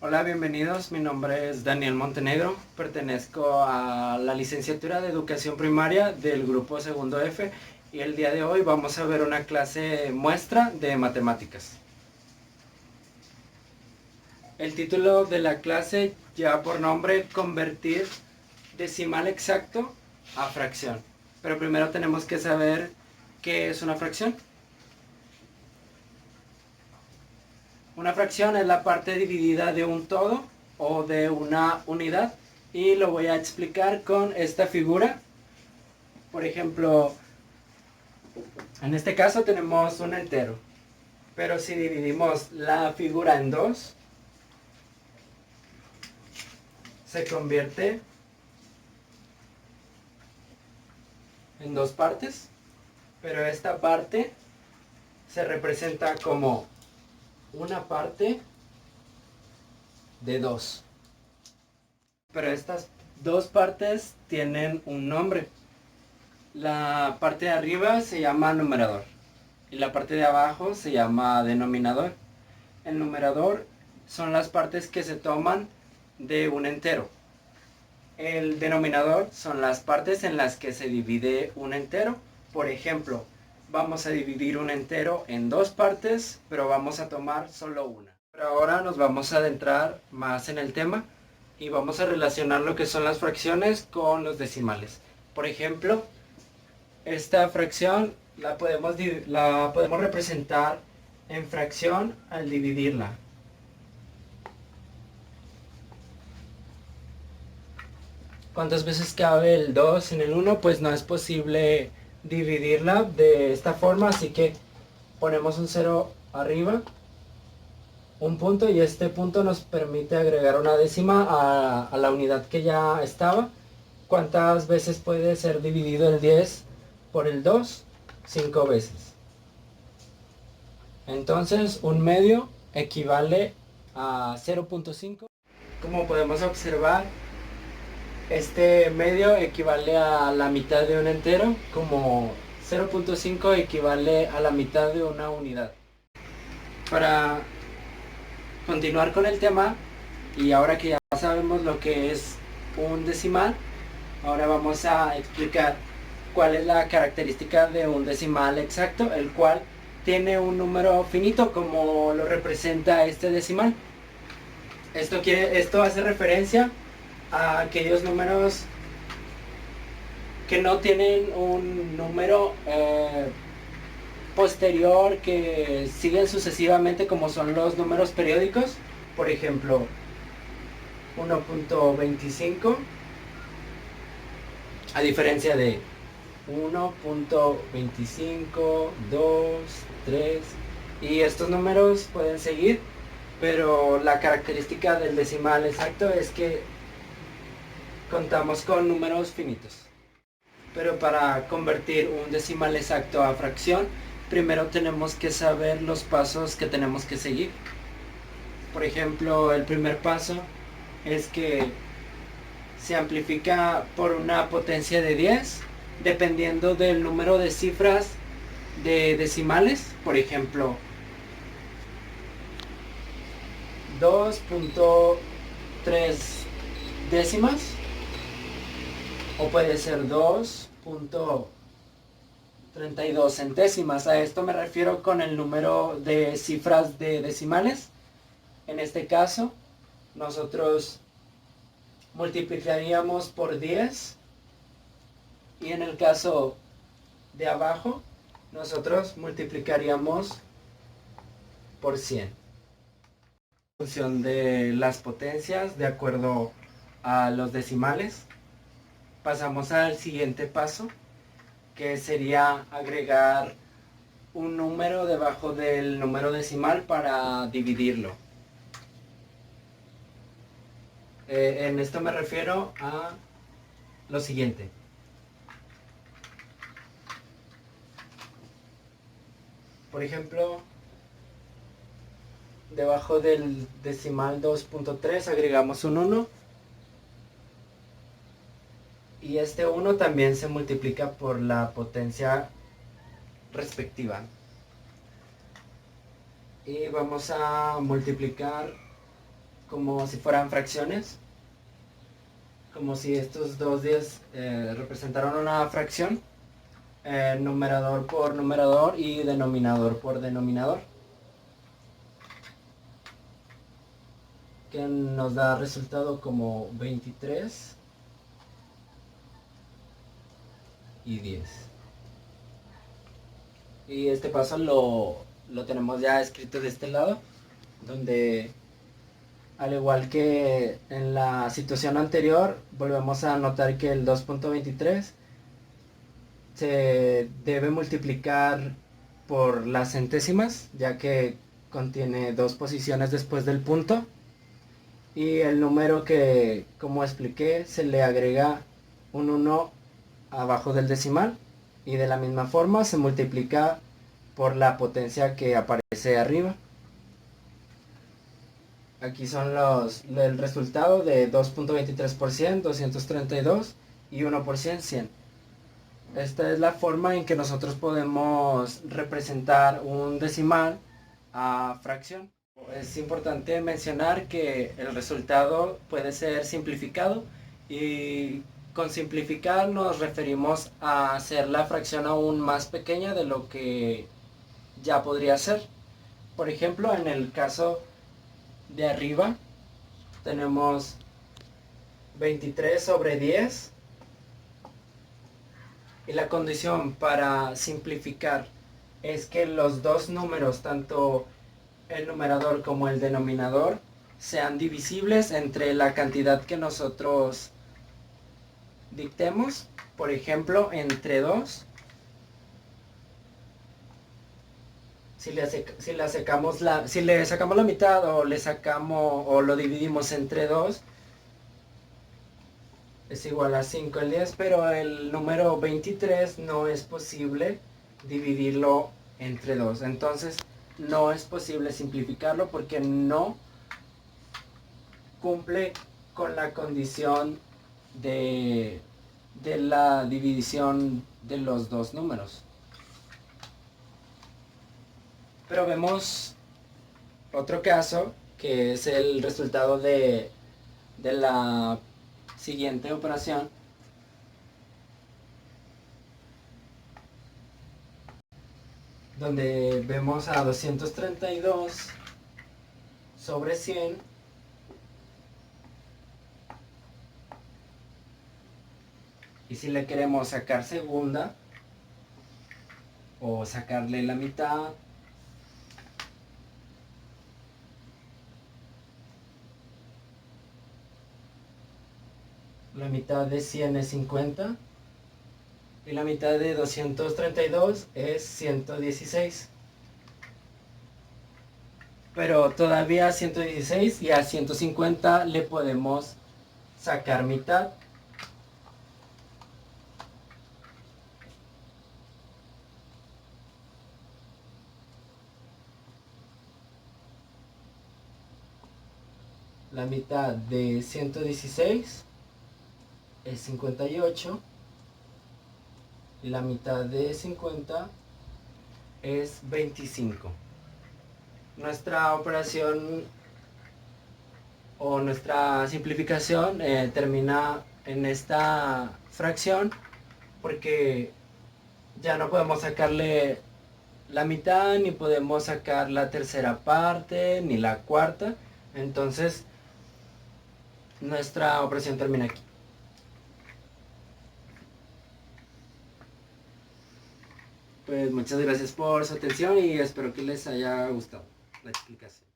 Hola, bienvenidos. Mi nombre es Daniel Montenegro. Pertenezco a la licenciatura de Educación Primaria del grupo segundo F y el día de hoy vamos a ver una clase muestra de matemáticas. El título de la clase lleva por nombre Convertir decimal exacto a fracción. Pero primero tenemos que saber qué es una fracción. Una fracción es la parte dividida de un todo o de una unidad y lo voy a explicar con esta figura. Por ejemplo, en este caso tenemos un entero, pero si dividimos la figura en dos, se convierte en dos partes, pero esta parte se representa como una parte de dos. Pero estas dos partes tienen un nombre. La parte de arriba se llama numerador y la parte de abajo se llama denominador. El numerador son las partes que se toman de un entero. El denominador son las partes en las que se divide un entero. Por ejemplo, vamos a dividir un entero en dos partes, pero vamos a tomar solo una. Pero ahora nos vamos a adentrar más en el tema y vamos a relacionar lo que son las fracciones con los decimales. Por ejemplo, esta fracción la podemos representar en fracción al dividirla. ¿Cuántas veces cabe el 2 en el 1? Pues no es posible dividirla de esta forma, así que ponemos un 0 arriba, un punto, y este punto nos permite agregar una décima a la unidad que ya estaba. ¿Cuántas veces puede ser dividido el 10 por el 2? 5 veces. Entonces, un medio equivale a 0.5. Como podemos observar, este medio equivale a la mitad de un entero, como 0.5 equivale a la mitad de una unidad. Para continuar con el tema, y ahora que ya sabemos lo que es un decimal, ahora vamos a explicar cuál es la característica de un decimal exacto, el cual tiene un número finito como lo representa este decimal. Esto hace referencia a aquellos números que no tienen un número posterior que siguen sucesivamente, como son los números periódicos. Por ejemplo, 1.25 a diferencia de 1.25, 2, 3, y estos números pueden seguir, pero la característica del decimal exacto es que contamos con números finitos. Pero para convertir un decimal exacto a fracción, primero tenemos que saber los pasos que tenemos que seguir. Por ejemplo, el primer paso es que se amplifica por una potencia de 10, dependiendo del número de cifras de decimales. Por ejemplo, 2.3 décimas, o puede ser 2.32 centésimas. A esto me refiero con el número de cifras de decimales. En este caso, nosotros multiplicaríamos por 10, y en el caso de abajo, nosotros multiplicaríamos por 100. En función de las potencias, de acuerdo a los decimales, pasamos al siguiente paso, que sería agregar un número debajo del número decimal para dividirlo. En esto me refiero a lo siguiente. Por ejemplo, debajo del decimal 2.3 agregamos un 1. Y este 1 también se multiplica por la potencia respectiva. Y vamos a multiplicar como si fueran fracciones, como si estos dos 10 representaran una fracción, numerador por numerador y denominador por denominador, que nos da resultado como 23 y 10. Y este paso lo tenemos ya escrito de este lado, donde al igual que en la situación anterior, volvemos a notar que el 2.23 se debe multiplicar por las centésimas, ya que contiene dos posiciones después del punto. Y el número que, como expliqué, se le agrega un 1 abajo del decimal. Y de la misma forma se multiplica por la potencia que aparece arriba. Aquí son el resultado de 2.23%, 232 y 1%, 100. Esta es la forma en que nosotros podemos representar un decimal a fracción. Es importante mencionar que el resultado puede ser simplificado, y con simplificar nos referimos a hacer la fracción aún más pequeña de lo que ya podría ser. Por ejemplo, en el caso de arriba tenemos 23 sobre 10, y la condición para simplificar es que los dos números, tanto el numerador como el denominador, sean divisibles entre la cantidad que nosotros dictemos. Por ejemplo, entre 2, si le sacamos la mitad o lo dividimos entre 2, es igual a 5 el 10, pero el número 23 no es posible dividirlo entre 2. Entonces no es posible simplificarlo porque no cumple con la condición de la división de los dos números. Pero vemos otro caso, que es el resultado de la siguiente operación, donde vemos a 232 sobre 100 y si le queremos sacar segunda o sacarle la mitad, la mitad de 100 es 50 y la mitad de 232 es 116. Pero todavía a 116 y a 150 le podemos sacar mitad. La mitad de 116 es 58 y la mitad de 50 es 25. Nuestra operación o nuestra simplificación termina en esta fracción, porque ya no podemos sacarle la mitad, ni podemos sacar la tercera parte, ni la cuarta. Entonces nuestra operación termina aquí. Pues muchas gracias por su atención y espero que les haya gustado la explicación.